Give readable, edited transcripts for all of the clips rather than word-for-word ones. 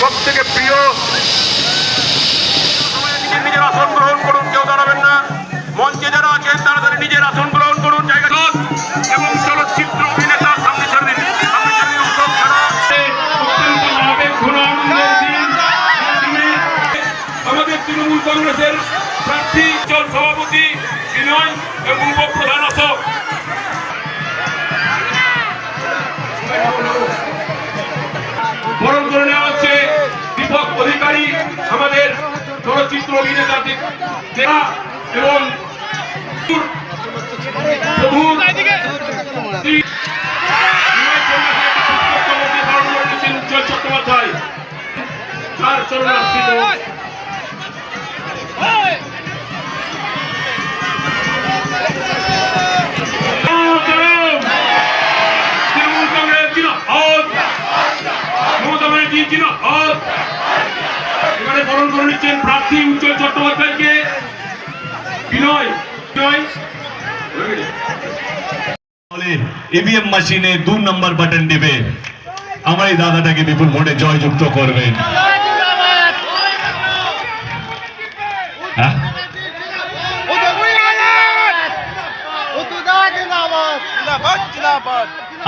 সব থেকে প্রিয়। নিজের আসন গ্রহণ করুন, কেউ দাঁড়াবেন না। মঞ্চে যারা আছেন তাড়াতাড়ি নিজের আসন গ্রহণ করুন। জায়গা এবং চলচ্চিত্র অভিনেতা সামনে ছেড়ে দিন, সামনে ছেড়ে দিন। উৎসব ছাড়া অত্যন্ত আবেগঘন আনন্দের দিন। আমাদের তৃণমূল কংগ্রেসের প্রার্থী সভাপতি বিনয় এবং উপপ্রধান অশোক। বরণ করে নেওয়া হচ্ছে দীপক অধিকারী, আমাদের চলচ্চিত্র অভিনেতা এবং চট্টোপাধ্যায় যার চরণাশ্রিত তৃণমূল কংগ্রেস এবারে বরণ করে নিচ্ছেন প্রার্থী উজ্জ্বল চট্টোপাধ্যায়কে। বিনয় ইভিএম মেশিনে 2 নম্বর বাটন টিপে আমার এই দাদাটাকে বিপুল ভোটে জয়যুক্ত করবেন।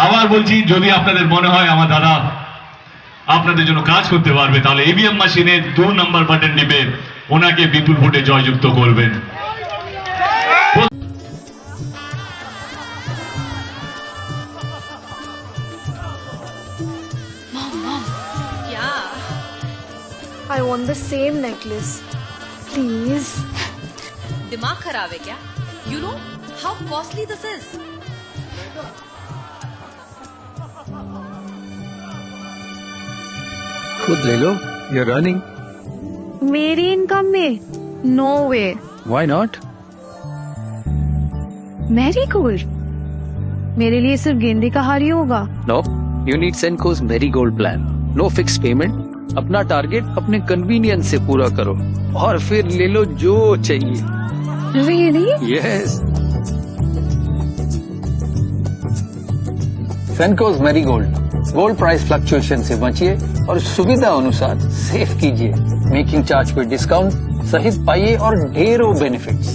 আবার বলছি, যদি আপনাদের মনে হয় আমার দাদা আপনাদের জন্য কাজ করতে পারবে, তাহলে ইভিএম মেশিনে 2 নম্বর বাটন টিপে ওনাকে বিপুল ভোটে জয়যুক্ত করবেন। I want the same necklace. Please. दिमाग खराब है क्या? You know how costly this is. खुद ले लो, you're earning. मेरी इनकम में no way. Why not? Marigold मेरे लिए सिर्फ गेंदे का हार ही होगा। No, you need Senco's Marigold plan. No fixed payment. अपना टारगेट अपने कन्वीनियंस से पूरा करो और फिर ले लो जो चाहिए। Really? Yes. Senco's Marigold. Gold price fluctuation से बचिए और सुविधा अनुसार सेव कीजिए। मेकिंग चार्ज पे डिस्काउंट सहित पाइए और ढेरों बेनिफिट्स।